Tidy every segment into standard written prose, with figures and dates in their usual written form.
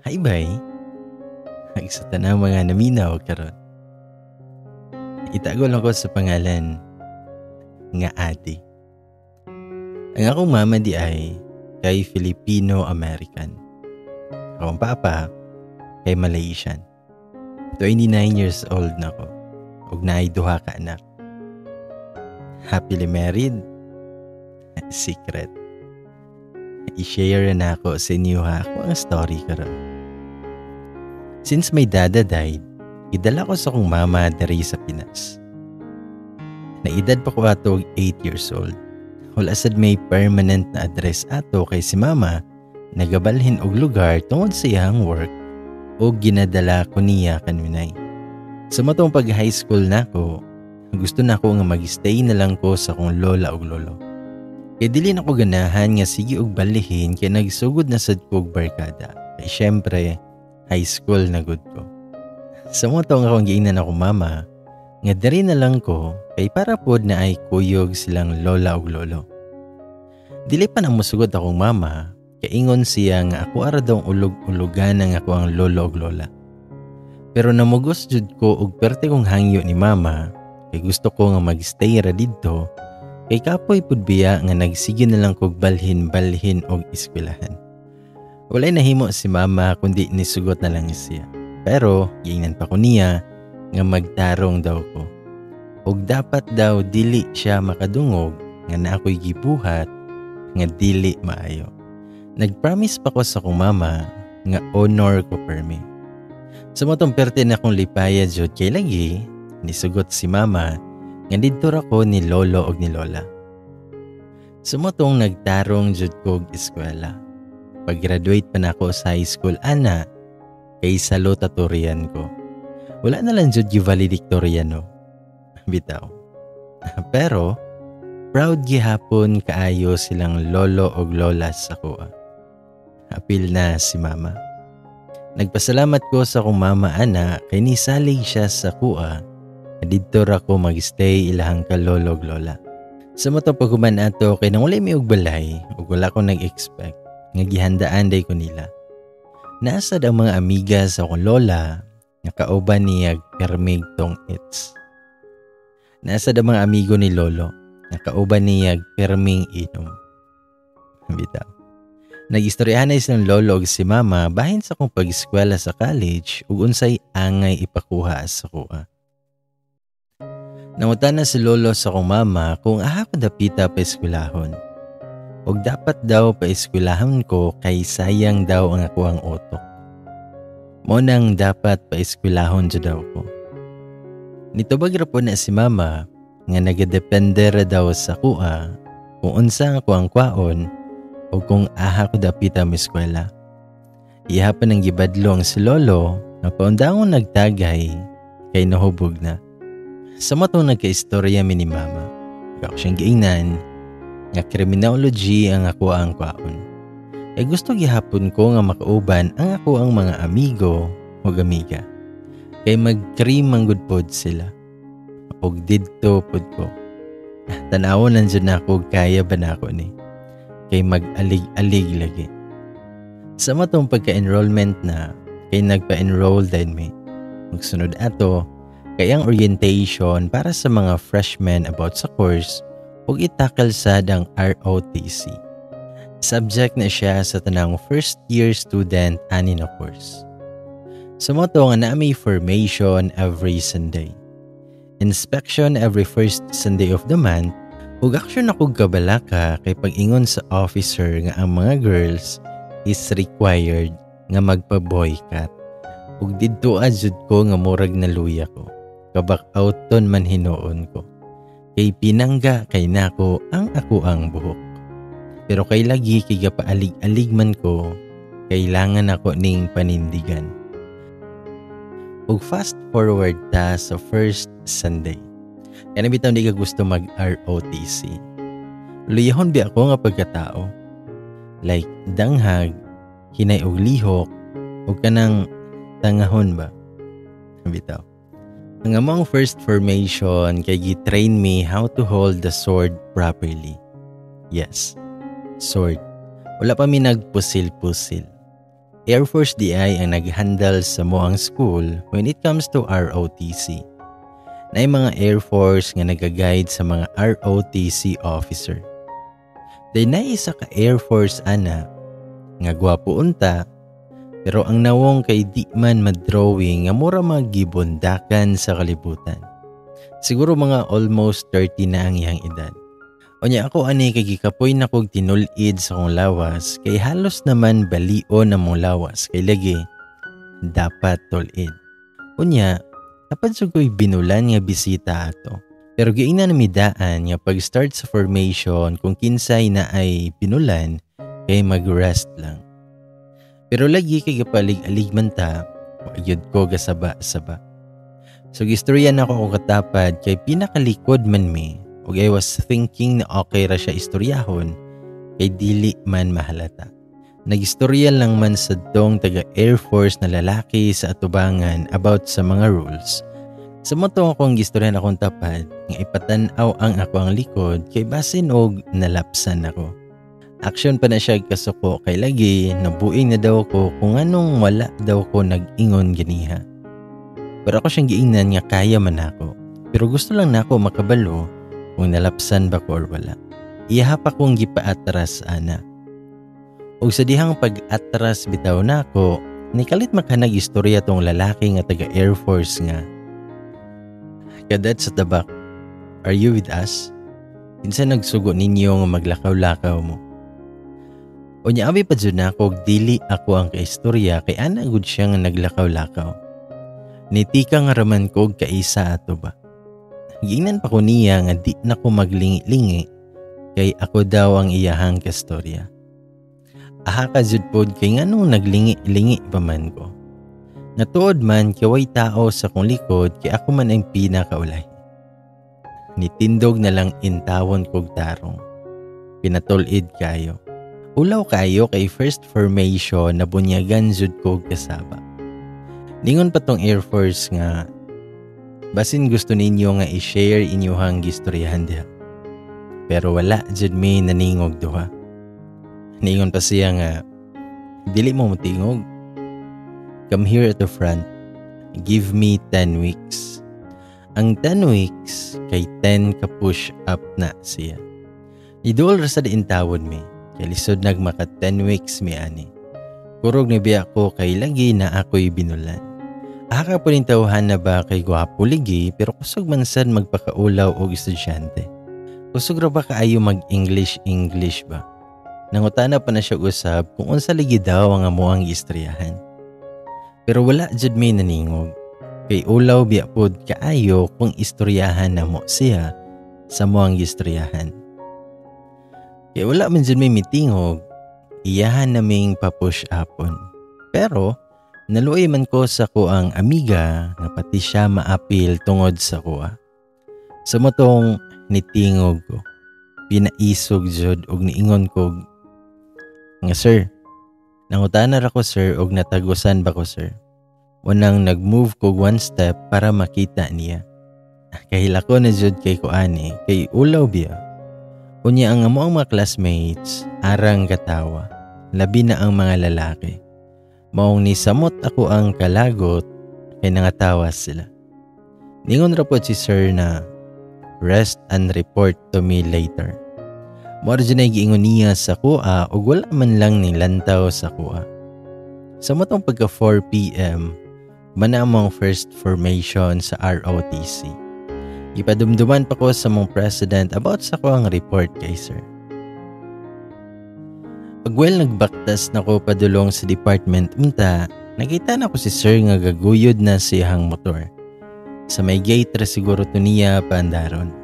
Hi bay, isa na mga naminaw karon. Itago lang ko sa pangalan nga ate. Ang akong mama di ay kay Filipino-American. Akong papa kay Malaysian. 29 years old na ko ug naay duha ka anak. Happily married? Secret. I-share na ako sa inyo ako ang story karon. Since my dada died, idala ko sa kong mama diri sa Pinas. Naedad pa ko ato 8 years old. Wala sad may permanent na address ato kay si mama nagabalhin og lugar tungod sa iyang work o ginadala ko niya kanunay. Sa matong pag high school nako, gusto na ko nga mag-stay na lang ko sa kong lola og lolo. Kaya dili na ko ganahan nga sige og balihin kaya nagsugod na sad ko og barkada. Kaya syempre, high school na good ko. Sa matong akong giingnan ako mama, nga diri na lang ko kay para pod na ay kuyog silang lola ug lolo. Dili pa nang musugod akong mama, kay ingon siya nga ako ara daw ulog-ulugan ng ako ang lolo ug lola. Pero namugos jud ko og perte kong hangyo ni mama, kay gusto ko nga magstay ra didto, kay kapoy pud biya nga nagsige na lang kog balhin og eskwelahan. Walay nahimo si mama kundi nisugot na lang siya. Pero giingnan pa ko niya nga magtarong daw ko. Og dapat daw dili siya makadungog nga na ako'y gibuhat nga dili maayo. Nagpromise pa ko sa kong mama nga honor ko permi. Sa motong perte na kong lipaya jud kay lagi nisugot si mama nga didto ra ko ni lolo og ni lola. Sa motong nagtarong jud ko og eskwela. Pag-graduate pa na ako sa high school ana kay salutatorian ko. Wala na lang jud yung valedictorian no. Bitaw. Pero proud gihapon kaayo silang lolo og lola sa kuha. Apil na si mama. Nagpasalamat ko sa kong mama ana kay nisalig siya sa kuha. Didto ra ko magstay ilahang ka lolo og lola. Sa matong paghuman ato kay nang walay may og balay ug wala ko nag-expect nga gihandaan day ko nila. Nasad ang mga amiga sa akong lola nga kauban niya permig tong its. Nasad ang mga amigo ni lolo nga kauban niya perming inom. Bitaw. Nag-istoryahan na silang lolo og si mama bahin sa kong pag-eskwela sa college ug unsay angay ipakuha sa kuha. Nangutan na si lolo sa kong mama kung aha ko dapita pa eskwelahon. Og dapat daw pa eskwelahon ko kay sayang daw ang ako ang utok. Mo nang dapat pa eskwelahon jud daw ko. Nitubag ra po na si mama nga nagadepende ra daw sa kuha kung unsa ako ang kwaon o kung aha ko dapita mo eskwela. Iha pa nang gibadlong si lolo na paundangon nagtagay kay nahubog na. Sa matong nagkaistorya mi ni mama, ako siyang giingnan nga criminology ang ako ang kwaon. Ay gusto gihapon ko nga makauban ang ako ang mga amigo o amiga. Kay mag-cream ang good pod sila. Og didto pod ko. Tanawon nandiyan na ako kaya ba na ako ni. Kay mag-alig-alig lagi. Sa matong pagka-enrollment na, kay nagpa-enroll din mi. Magsunod ato, kay ang orientation para sa mga freshmen about sa course ug itakal sad ang ROTC. Subject na siya sa tanang first year student ani na course. Sa moto nga na may formation every Sunday. Inspection every first Sunday of the month ug aksyon ako gabalaka kay pag-ingon sa officer nga ang mga girls is required nga magpa-boycott. Ug didto jud ko nga murag naluya ko. Kabak-outon man hinuon ko. Kay pinangga kay nako ang ako ang buhok. Pero kay lagi kay gapaalig-alig man ko, kailangan ako ning panindigan. Ug fast forward ta sa first Sunday. Kaya nabitaw di ka gusto mag-ROTC. Luyahon bi ako nga pagkatao. Like danghag, hinay og lihok, o kanang tangahon ba? Nabitaw. Ang among first formation kay gi-train me how to hold the sword properly. Yes, sword. Wala pa mi nagpusil-pusil. Air Force DI ang nag-handle sa moang school when it comes to ROTC. Na mga Air Force nga nag-guide sa mga ROTC officer. Day na isa ka Air Force ana nga gwapo unta pero ang nawong kay di man madrawing nga mura magibondakan sa kalibutan. Siguro mga almost 30 na ang iyang edad. Onya ako ani kay gikapoy na kog tinul-id sa kong lawas kay halos naman balio na mong lawas kay lagi dapat tul-id. Onya dapat sugoy binulan nga bisita ato. Pero giingnan na midaan nga pag-start sa formation kung kinsay na ay binulan kay mag-rest lang. Pero lagi kay gapalig-alig man ta, ayod ko gasaba-saba. So gistorya na ako katapad kay pinakalikod man mi. ug I was thinking na okay ra siya istoryahon kay dili man mahalata. Nagistorya lang man sa dong taga Air Force na lalaki sa atubangan about sa mga rules. Sa moto akong gistoryan akong tapad nga ipatanaw ang ako ang likod kay basin og nalapsan ako. Action pa na siya kasuko kay lagi nabuing na daw ko kung anong wala daw ko nag-ingon ganiha. Pero ako siyang giingnan nga kaya man ako. Pero gusto lang na ako makabalo kung nalapsan ba ko or wala. Ihapa kong gipaatras ana. Og sa dihang pag-atras bitaw na ako, nikalit makanag istorya tong lalaki nga taga Air Force nga. Kadat sa tabak, are you with us? Kinsa nagsugo ninyo nga maglakaw-lakaw mo? O niya abi pa dyan ako, dili ako ang kaistorya kay ana gud siya nga naglakaw-lakaw. Nitika nga raman ko kaisa ato ba? Gingnan pa ko niya nga di na ko maglingi-lingi kay ako daw ang iyahang kastorya. Aha ka jud pod kay nganong naglingi-lingi pa man ko. Natuod man kay tao sa kong likod kay ako man ang pinakaulay. Nitindog na lang intawon kog tarong. Pinatulid kayo. Ulaw kayo kay first formation na bunyagan jud kog kasaba. Lingon pa tong Air Force nga basin gusto ninyo nga i-share inyong gistoryahan diha. Pero wala jud may naningog duha. Ningon pa siya nga dili mo mutingog. Come here at the front. Give me 10 weeks. Ang 10 weeks kay 10 ka push up na siya. Idol ra sa diin tawon mi. Kay lisod nagmaka 10 weeks mi ani. Kurog ni biya ko kay lagi na ako'y binulan. Aka po rin tawhan na ba kay gwapo ligi pero kusog man sad magpakaulaw og estudyante. Kusog ra ba kaayo mag-English ba? Nangutana pa na siya usab kung unsa ligi daw ang amuang istoryahan. Pero wala jud may naningog. Kay ulaw biya pod kaayo kung istoryahan na mo siya sa muang istoryahan. Kay wala man jud may mitingog, iyahan naming pa-push upon. Pero naluoy man ko sa kuang amiga nga pati siya maapil tungod sa kuha. Sa motong nitingog ko, pinaisog jud og niingon ko nga sir, nangutana ra ko sir og natagusan ba ko sir. Wanang nag-move ko one step para makita niya. Kahila ko na jud kay kuani kay ulaw biya. Unya ang amo ang mga classmates arang katawa, labi na ang mga lalaki. Maong nisamot ako ang kalagot kay nangatawa sila. Ningon ra po si sir na rest and report to me later. Mora dyan ay giingon niya sa kuha o wala man lang nilantaw sa kuha. Sa matong pagka 4 p.m., manamang first formation sa ROTC. Ipadumduman pa ko sa mong president about sa kuang report kay sir. Pagwel nagbaktas na ko padulong sa department unta, nakita na ko si sir nga gaguyod na siyang motor. Sa may gate ra siguro to niya paandaron.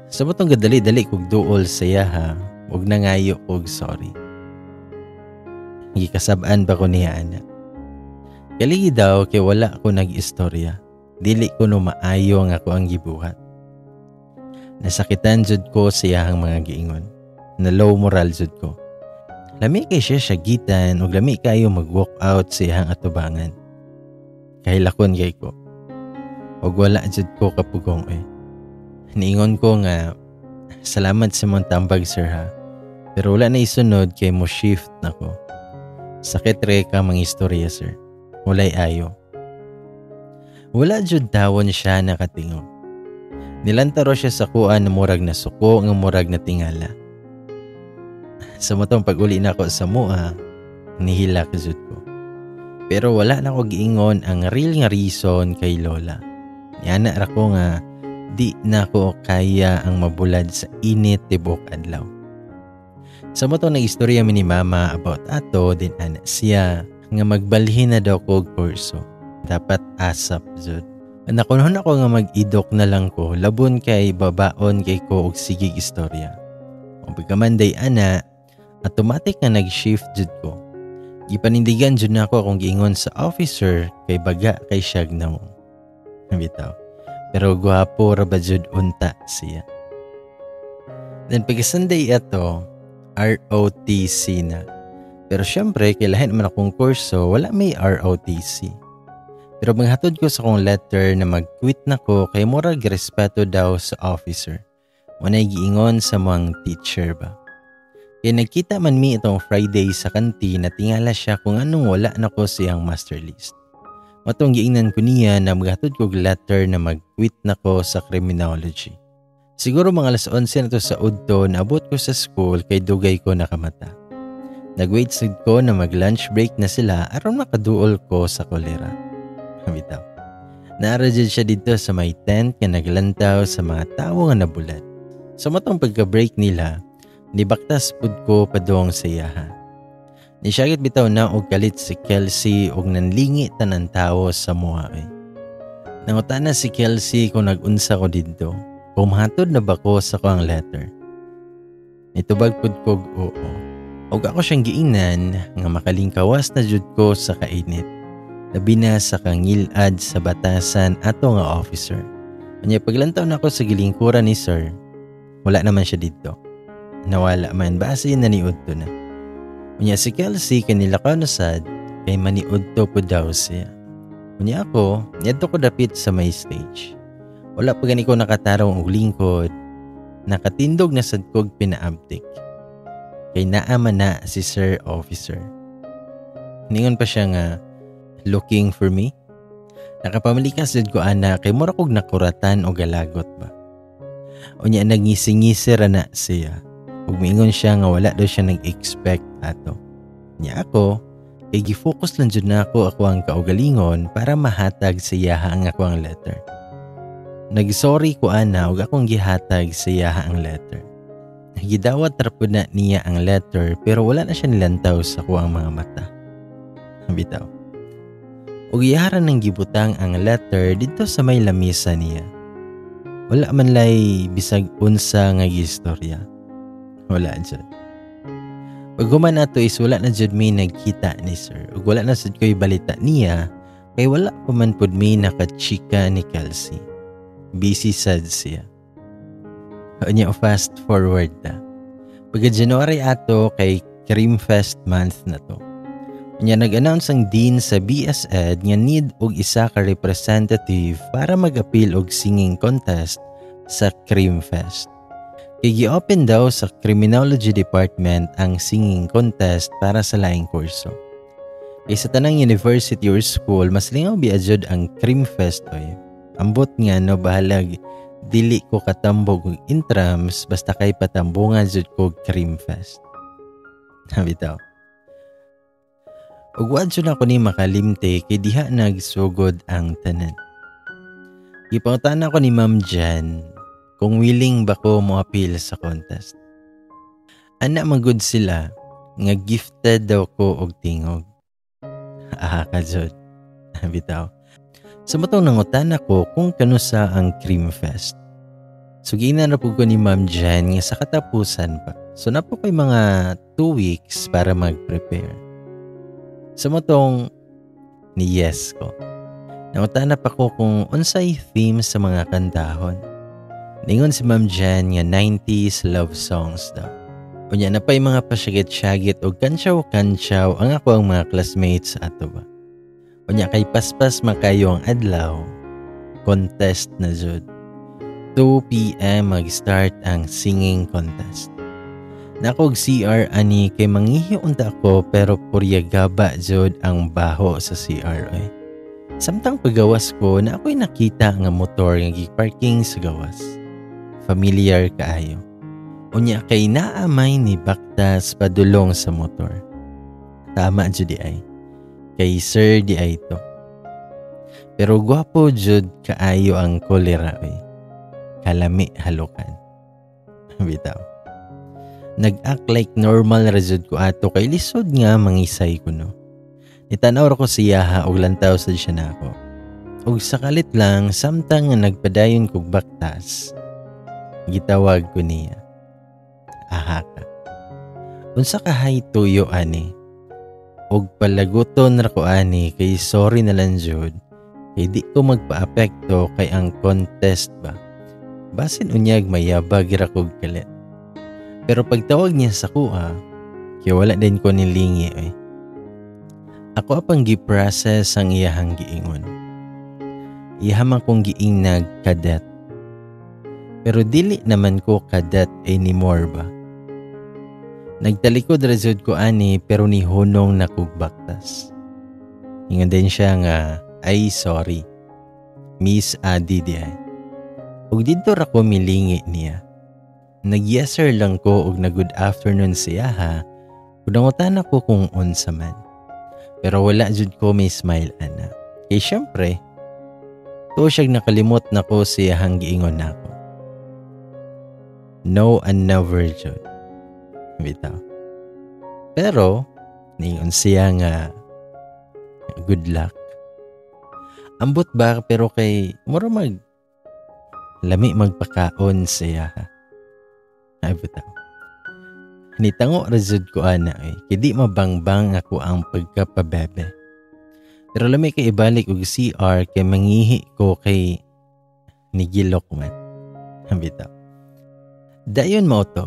Sa butong gadali-dali kog duol siya ha, ug nangayo og sorry. Gikasab-an ba ko niya ana? Kaligi daw kay wala ko nag-istorya. Dili ko no maayo nga ako ang gibuhat. Nasakitan jud ko siyang mga giingon. Na low moral jud ko. Lami kay siya gitan ug lami kayo mag-walk out siyang atubangan. Kahilakon kay ko. Ug wala jud ko kapugong Niingon ko nga salamat sa mong tambag sir ha. Pero wala na isunod kay mo shift na ko. Sakit re ka mga istorya sir. Walay ayo. Wala jud tawon siya nakatingog. Nilantaro siya sa kuan na murag na suko nga murag na tingala. Sa matong pag-uli na ko sa mua, nihilak jud ko. Pero wala na ko giingon ang real nga reason kay Lola. Yana ra ko nga di na ko kaya ang mabulad sa init tibok adlaw. Sa matong na istorya mi ni Mama about ato din ana siya nga magbalhin na daw ko kurso. Dapat asap jud. Nakunhon ako nga mag-idok na lang ko labon kay babaon kay ko og sigig istorya. Kung pagkamanday ana, automatic na nag-shift jud ko. Gipanindigan jud na ako akong giingon sa officer kay baga kay siyag na mo. Bitaw. Pero gwapo ra ba jud unta siya. Then pagka-Sunday ato, ROTC na. Pero syempre, kailahin naman akong kurso, wala may ROTC. Pero maghatod ko sa akong letter na mag-quit na ko kay murag respeto daw sa officer. Wanay giingon sa mga teacher ba. Kaya nagkita man mi itong Friday sa kantin na tingala siya kung anong wala na ko siyang master list. Matong giingnan ko niya na maghatod ko letter na mag-quit na ko sa criminology. Siguro mga alas 11 na to sa udto na abot ko sa school kay dugay ko nakamata. Nag-wait sad ko na mag-lunch break na sila aron makaduol ko sa kolera. Bitaw. Naarajid siya dito sa may tent nga naglantaw sa mga tao nga nabulat. Sa matong pagka-break nila, nibaktas pud ko padong sa iyaha. Nisyagit bitaw na og galit si Kelsey og nanlingi tanan tawo sa mua. Nangutana si Kelsey kung nag-unsa ko dito. Kung mahatod na ba ko sa kuang letter. Nitubag pud kog oo. Og ako siyang giingnan nga makalingkawas na jud ko sa kainit. Labi na sa kangilad sa batasan ato nga officer. Kanya paglantaw na ako sa gilingkuran ni sir, wala naman siya dito. Nawala man base na niudto na. Kanya si Kelsey kanilakaw na sad kay maniudto po daw siya. Kanya ako, niyadto ko dapit sa may stage. Wala pa gani ko nakatarong og lingkod, nakatindog na sad kog pinaabtik. Kay naaman na si sir officer. Ningon pa siya nga, looking for me? Nakapamalikas jud ko ana kay mura kog nakuratan o galagot ba. Unya nagngisi-ngisi ra na siya. Ug miingon siya nga wala daw siya nag-expect ato. Nya ako, kay gi-focus lang jud na ako ang kaugalingon para mahatag sa iyaha ang ako ang letter. Nag-sorry ko ana ug akong gihatag sa iyaha ang letter. Gidawat ra pud na niya ang letter pero wala na siya nilantaw sa kuang mga mata. Bitaw. Ug iyaran ng gibutang ang letter dito sa may lamisa niya. Wala man lay bisag unsa nga gistorya. Wala jud. Pag human ato is wala na jud mi nagkita ni sir. Ug wala na jud ko'y balita niya kay wala pa man pud mi nakachika ni Kelsey. Busy sad siya. Unya fast forward na. Pagka January ato kay Cream Fest month na to. Unya nag-announce ang dean sa BSED nga need og isa ka representative para mag-appeal og singing contest sa Cream Fest. Kay gi-open daw sa Criminology Department ang singing contest para sa laing kurso. Kay sa tanang university or school, mas lingaw biadjud ang Cream Fest oy. Ambot nga no bahalag dili ko katambog og intrams basta kay patambungan jud ko Cream Fest. Bitaw. Ug wad jud ako ni makalimte kay diha nagsugod ang tanan. Ipangutana ko ni Ma'am Jan kung willing ba ko mo-appeal sa contest. Ana magud sila nga gifted daw ko og tingog. Ka jud. Bitaw. Sa matong nangutana ko kung kanusa ang Cream Fest. Suginan na po ko ni Ma'am Jan nga sa katapusan pa. So na po ko'y mga 2 weeks para mag-prepare. Sa matong ni yes ko. Nangutana pa ko kung unsay theme sa mga kantahon. Ningon si Ma'am Jan nga 90s love songs daw. Unya na pa'y mga pasyagit-syagit o kantsaw-kantsaw ang ako ang mga classmates sa ato ba. Unya kay paspas makayo ang adlaw, contest na jud. 2 p.m. mag-start ang singing contest. Nakog CR ani kay mangihi unta ako pero puryagaba jud ang baho sa CR oy. Samtang pagawas ko na ako'y nakita nga motor nga giparking sa gawas. Familiar kaayo. Unya kay naamay ni baktas padulong sa motor. Tama jud di ay. Kay sir di ay to. Pero gwapo jud kaayo ang kolera oy. Kalami halukan. Bitaw. Nag-act like normal ra jud ko ato kay lisod nga mangisay ko no. Nitanaw ko siya ha og lantaw sad siya nako. Og sakalit lang samtang nga nagpadayon kog baktas. Gitawag ko niya. Aha ka. Unsa ka hay tuyo ani? Og palaguton ra ko ani kay sorry na lang jud. Kay di ko magpa-apekto kay ang contest ba. Basin unyag mayabag ra kog kalit. Pero pagtawag niya sa kuha, kaya wala din ko nilingi eh. Ako apang gi-process ang iyahang giingon. Iyahamang kong giingnag kadet. Pero dili naman ko kadet anymore ba? Nagtalikod razod ko ani pero ni hunong nakugbaktas. Ingon din siya nga, ay sorry. Miss Adi di ay. Ug dito ra ko milingi niya. Nag-yeser lang ko og na-good afternoon siya ha. Unangutan ako kung unsa man. Pero wala jud ko may smile ana. Kay syempre, to siyag nakalimot na ko siya hang giingon nako. No and never jud. Bitaw. Pero, niingon siya nga good luck. Ambot ba pero kay mura lami magpakaon siya ha. Ay bitaw. Nitango razud ko ana kay di mabangbang ako ang pagkapabebe. Pero lami kay ibalik og CR kay mangihi ko kay nigilok man. Bitaw. Dayon mo to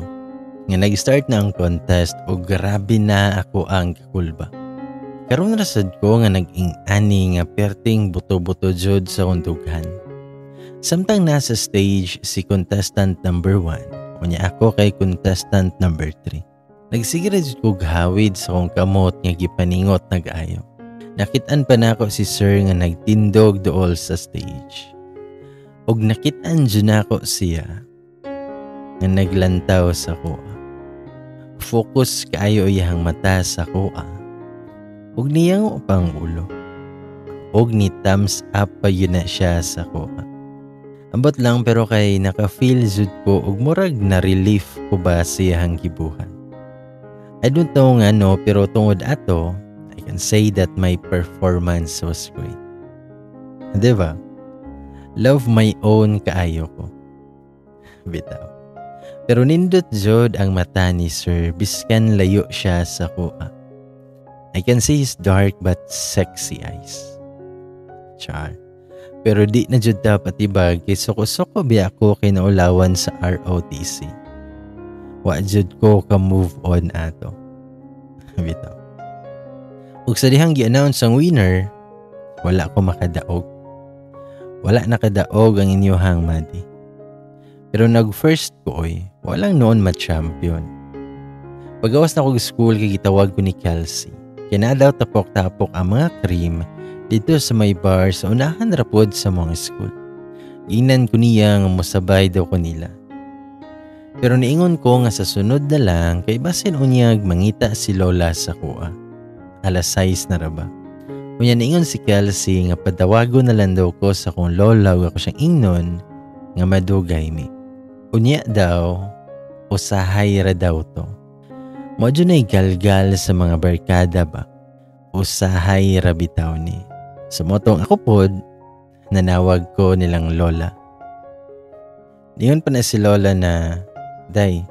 nga nag-start na ang contest og grabe na ako ang kakulba. Karon rasad ko nga nag-ing-ani nga perting buto-buto jud sa kundughan. Samtang nasa stage si contestant number 1, unya ako kay contestant number 3. Nagsigara jud ko gahawid sa kong kamot nga gipaningot nag-ayo. Nakitaan pa nako si sir nga nagtindog dool sa stage. Og nakitaan jud nako siya nga naglantaw sa kuha. Focus kaayo iyang mata sa kuha. Og niyang upang ulo. Og ni thumbs up pa yun na siya sa kuha. Ambot lang pero kay naka-feel jud ko og murag na relief ko ba siyang gibuhan. I don't know nga no pero tungod ato, I can say that my performance was great. Diba? Love my own kaayo ko. Bitaw. Pero nindot jud ang mata ni sir biskan layo siya sa kuha. I can see his dark but sexy eyes. Char. Pero di na jud dapat ibag kay suko-suko biya ako kay naulawan sa ROTC. Wa jud ko ka move on ato. Bitaw. Ug sa dihang gi-announce ang winner, wala ko makadaog. Wala nakadaog ang inyohang madi. Pero nag-first ko walang noon ma-champion. Pagawas na ko sa school kay gitawag ko ni Kelsey. Kaya daw tapok-tapok ang mga cream dito sa may bar sa unahan rapod sa mga school. Inan ko niya nga musabay daw ko nila. Pero niingon ko nga sa sunod na lang kay basin unyag mangita si Lola sa kuha. Alas 6 na raba. Unya niingon si Kelsey nga padawago na lang daw ko sa kong lola o ako siyang ingnon nga madugay mi. Unya daw, usahay ra daw to. Modyo na'y galgal sa mga barkada ba? Usahay ra bitaw ni. Sa motong ako pod, nanawag ko nilang lola. Niyon pa na si lola na, day,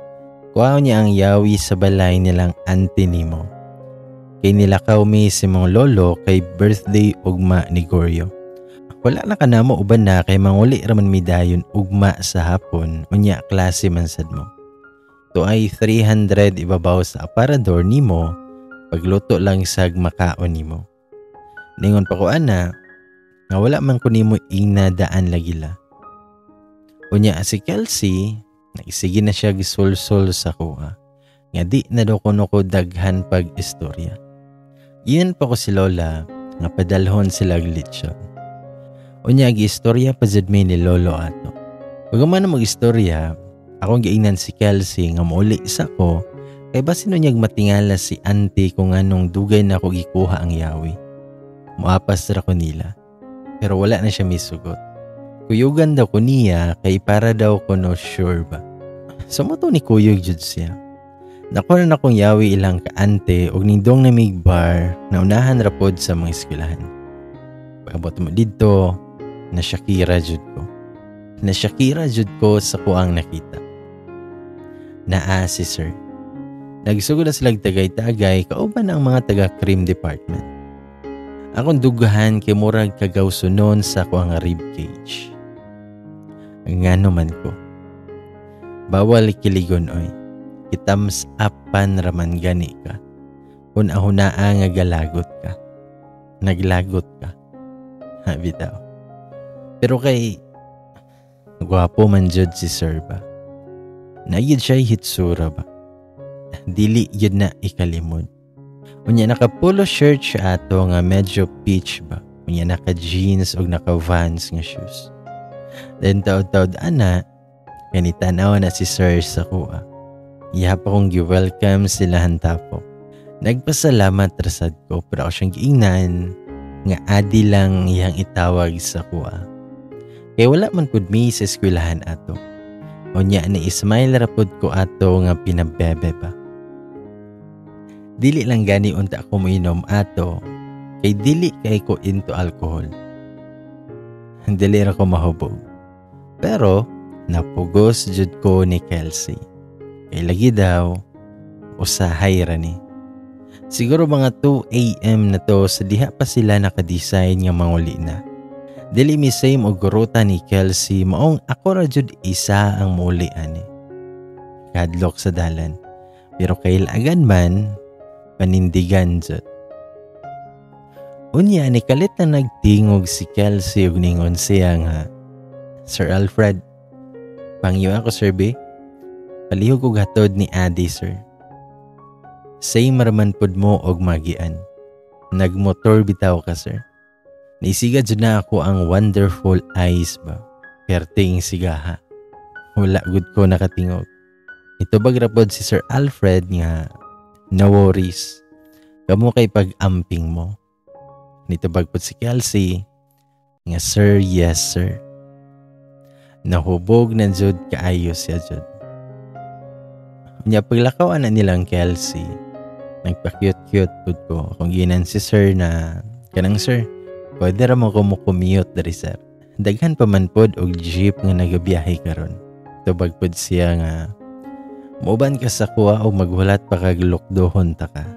kuha niya ang yawi sa balay nilang auntie nimo. Kay nilakaw mi si mong lolo kay birthday ugma ni Goryo. Wala na kanamo uban na kay manguli raman mi dayon ugma sa hapon unya klase man sad mo. To ay 300 ibabaw sa aparador nimo pagluto lang sag makaon nimo. Ningon pa ko ana nga wala man ko nimo inadaan lagila. Unya si Kelsey nagsige na siya gisulsol sa kuha. nga di na daw kuno ko daghan pag-istorya. Iyan pa ko si Lola nga padalhon sila glitsyon. Unya gi-istorya pa jud mi ni Lolo ato. Pagman na mag-istorya, akong giingnan si Kelsey nga mauli sa ko kay basin unyag matingala si auntie kung anong dugay na ako gikuha ang yawi. Muapas ra ko nila. Pero wala na siya misugot. Kuyugan daw ko niya kay para daw ko no sure ba. Sumoto ni kuyog jud siya. Nakuha na akong yawi ilang kaante og nindong na mig bar na unahan rapod sa mga eskwelahan. Pagabot mo dito, na Shakira jud ko. Na Shakira jud ko sa kuang nakita. Naa si sir. Nagsugod na silang tagay-tagay kauban ang mga taga-cream department. Akong dugahan kay murag kagawsunon sa kuang rib cage. Ngano man ko. Bawal kiligon oy. Itams apan raman gani ka. Hunahunaa nga galagot ka. Naglagot ka. Ha, bitaw. Pero kay gwapo man jud si sir ba. Nagid siya hitsura ba. Dili yun na ikalimod. Unya naka polo shirt siya ato nga medyo peach ba. Unya naka jeans o naka Vans nga shoes. Then taod-taod ana, kanitanaw na si sir sa kuha. Iya pa kong gi-welcome sila hantapok. Nagpasalamat rasad ko pero ako siyang giingnan nga adi lang iyang itawag sa kuha. Kaya wala man pud mi sa eskwelahan ato. Unya ni ismail rapod ko ato nga pinabebe ba. Dili lang gani unta ako moinom ato kay dili kay ko into alcohol. Dili ra ko mahubog. Pero napugos jud ko ni Kelsey. Kay lagi daw, usahay ra ni. Siguro mga 2 a.m. na to sa diha pa sila nakadesign nga manguli na. Dili mi same og guruta ni Kelsey maong ako ra jud isa ang muli ani. Kadlok sa dalan. Pero kailangan man, panindigan jud. Unya ni kalit na nagtingog si Kelsey ug ningon siya nga, Sir Alfred, pangyo ako sir B. Palihog og hatod ni Adi, sir. Same raman pud mo og magian. Nagmotor bitaw ka, sir. Naisiga jud na ako ang wonderful eyes ba. Perting sigaha. Wala gud ko nakatingog. Itubag ra pod si Sir Alfred nga no worries. Kamo kay pag-amping mo. Nitubag pod si Kelsey nga sir, yes sir. Nahubog na jud kaayo siya jud. Nya paglakaw na nilang Kelsey, nagpa-cute-cute pud ko kung ginan si sir na kanang sir, pwede ra mo ko mo-commute diri sir. Daghan pa man pod og jeep nga nagabiyahe karon. Tubag pod siya nga muuban ka sa kuha o maghulat pa kag lukdohon ta ka.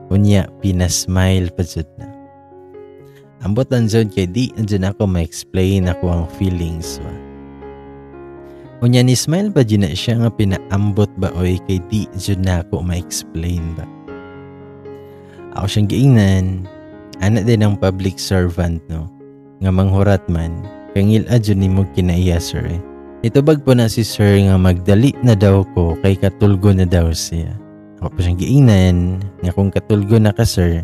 Unya pinasmile pa jud na. Ambot ang jud kay di andyan ako ma-explain ako ang feelings ba. Unya ni smile ba dyan na siya nga pinaambot ba oy kay di dyan na ako ma-explain ba. Ako siyang giingnan, anak din ang public servant no, nga manghurat man, kangil adyan ni mo kinaiya sir eh. Itubag po na si sir nga magdali na daw ko kay katulgo na daw siya. Ako pa siyang giingnan, nga kung katulgo na ka sir,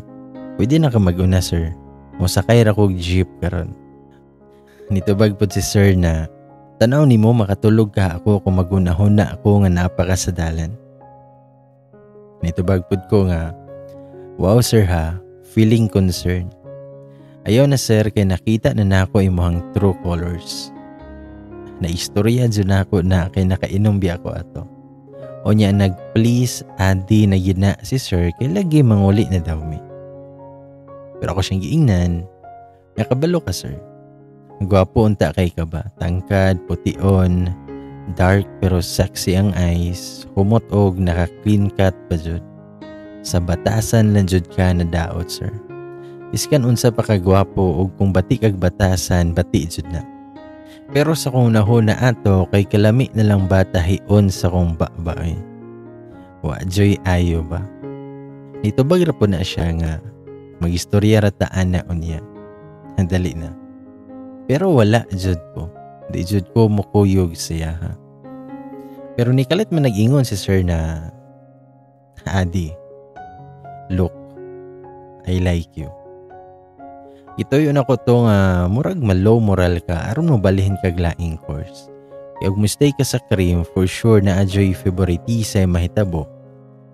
pwede na ka mag-una sir, musakay ra kog jeep karon. Nitubag po si sir na, tanaw ni mo makatulog ka ako kung magunahon na ako nga napaka sa dalan. Nitubag pud ko nga, wow sir ha, feeling concerned. Ayaw na sir kay nakita na nako imong true colors. Naistorya dyan ako na kay nakainom biya ko ato. O niya nag-please adi na yun na si sir kay lagi manguli na daw mi. Pero ako siyang giingnan, nakabalo ka sir. Gwapo unta kay ka ba? Tangkad, pution, dark pero sexy ang eyes, humot og naka-clean cut pa jud. Sa batasan lang jud ka na daot, sir. Iskan unsa pa kagwapo og kung bati kag batasan, bati jud na. Pero sa kung nahuna ato kay kalami na lang bata hiun sa kong babay. Wa joy ayo ba? Nitubag ra po na siya nga magistorya ra taan na unya. Handali na. Pero wala jud ko. Di jud ko mukuyog siya ha. Pero nikalit man nag-ingon si sir na, Adi, look, I like you. Ito yun ako to nga murag low moral ka aron mo balihin kag laing course. Kaya ug mistake ka sa cream, for sure na adyo'y favoritisay mahitabo.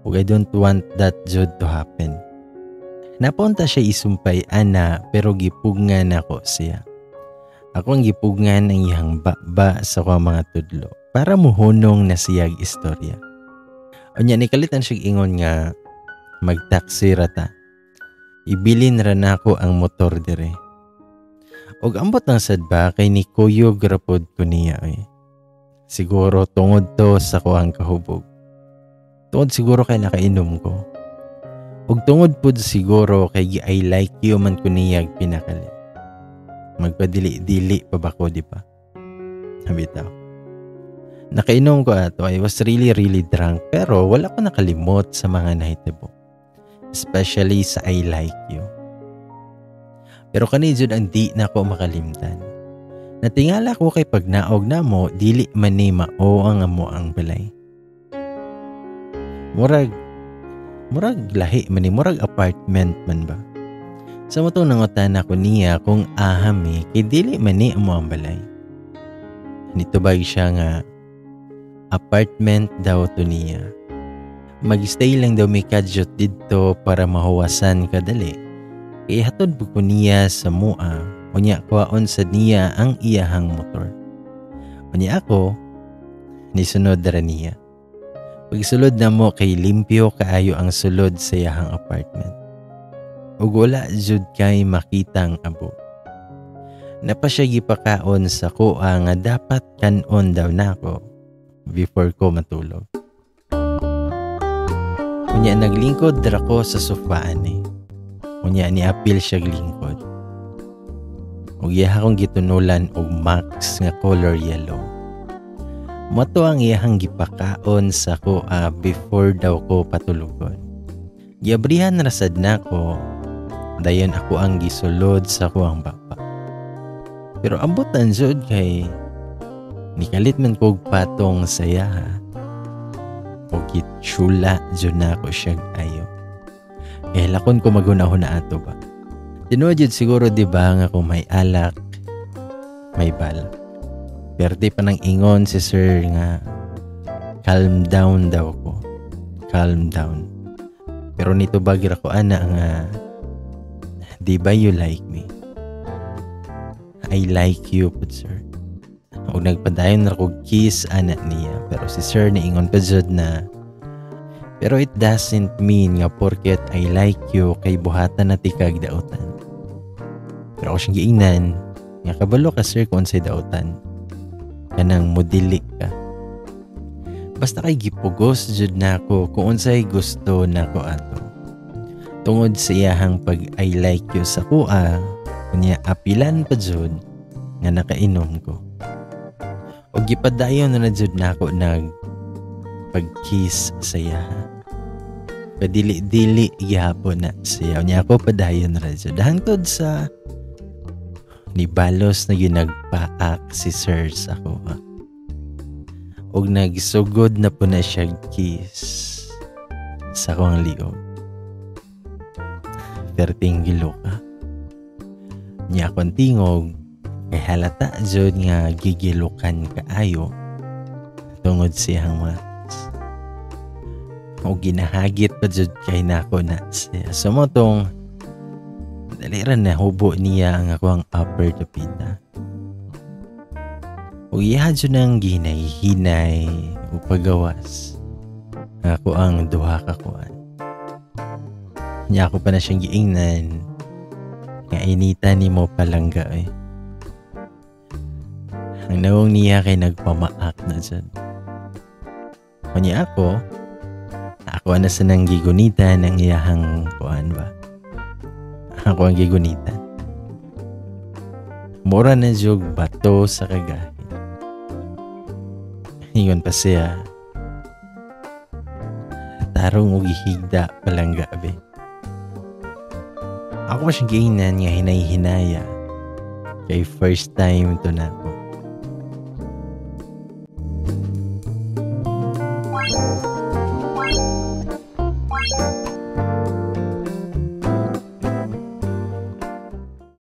Ug I don't want that jud to happen. Napunta siya isumpay ana pero gipugngan ako siya. Ako ang gipugngan ang iyang ba sa ko mga tudlo para muhunong na siyag istorya. Unya nikalitan siya ingon nga magtaksi rata. Ibilin ra nako ang motor dire. Og ambot ang sadba kay ni Kuyo grapod ko niya eh. Siguro tungod to sa kuhang kahubog. Tungod siguro kay nakainom ko. Og tungod pud siguro kay I like you man ko niyag pinakalit. Magpadili-dili pa ba ko, di ba? Habitaw. Nakainom ko ato. I was really drunk pero wala ko nakalimot sa mga nahitabo. Especially sa I like you. Pero kanijud ang di na ko makalimtan. Natingala ko kay pag naog na mo, dili man ni mao ang amo ang balay. Murag lahi man ni, murag apartment man ba? Sa motong nangutan ako niya kung ahami, kay dili man ni amo ang balay. Nitubag siya nga, apartment daw to niya. Mag-stay lang daw may kadyot dito para mahuwasan kadali. Kaya hatod ko niya sa mua, unya kwaon sa niya ang iyahang motor. Unya ako, nisunod ra niya. Pagsulod na mo kay limpyo kaayo ang sulod sa iyahang apartment. Ug wala jud kay makitang abo. Napa siya gipakaon sa kuha nga dapat kanon daw nako before ko matulog. Unya naglingkod dra ko sa sofaan eh. Unya ni apil siya glingkod. Ug iya akong gitunulan og Max nga color yellow. Mato ang iyahang gipakaon sa ko before daw ko patulugon. Giabrihan rasad nako. Dayon ako ang gisulod sa kuang baba. Pero ambot ang jud kay nikalit man kog patong saya ha. O gitsula dyan na ako siyang ayo. Eh lakon ko magunahon na ato ba. Tinuod yun siguro diba nga kung may alak, may balak. Perde pa nang ingon si sir nga calm down daw ko. Calm down. Pero nito bagira ko ana nga diba you like me? I like you po sir. O nagpadayon na ko kiss anak niya. Pero si sir niingon pa dyan na pero it doesn't mean nga porket I like you kay buhatan na tikag dautan. Pero ako siyang giingnan nga kabalo ka sir kung unsay dautan. Kanang modili ka. Basta kay gipugos jud nako kung unsay gusto nako ato. Tungod sa iyahang pag I like you sa kuha, kunya apilan pa jud nga nakainom ko. O gipadayon na jud nako nag pag-kiss sa iya. Padili-dili gihapon na siya. Unya ako padayon ra jud hangtod sa nibalos na yun nagpaak si sir sa ko. Og nagsugod na po na siya kiss sa kong liog. Perting gilo ka. Nya akong tingog kay halata jud nga gigilukan kaayo tungod siyang mas. O ginahagit pa jud kay nako na siya. Sumotong daliran na hubo niya ang ako ang upper tapita. O iya jud nang ginay-hinay o pagawas. Ako ang duha ka kuan. Nya ako pa na siyang giingnan nga inita ni mo palangga eh. Ang nawong niya kay nagpamaak na dyan. Kanya ako na sa nang gigunita ng iyahang kuan ba. Ako ang gigunita. Mura na jug bato sa kagahin. Ingon pa siya. Tarong og ihigda palangga be. Ako pa siyang giingnan nga hinay-hinaya. Kay first time to na ako.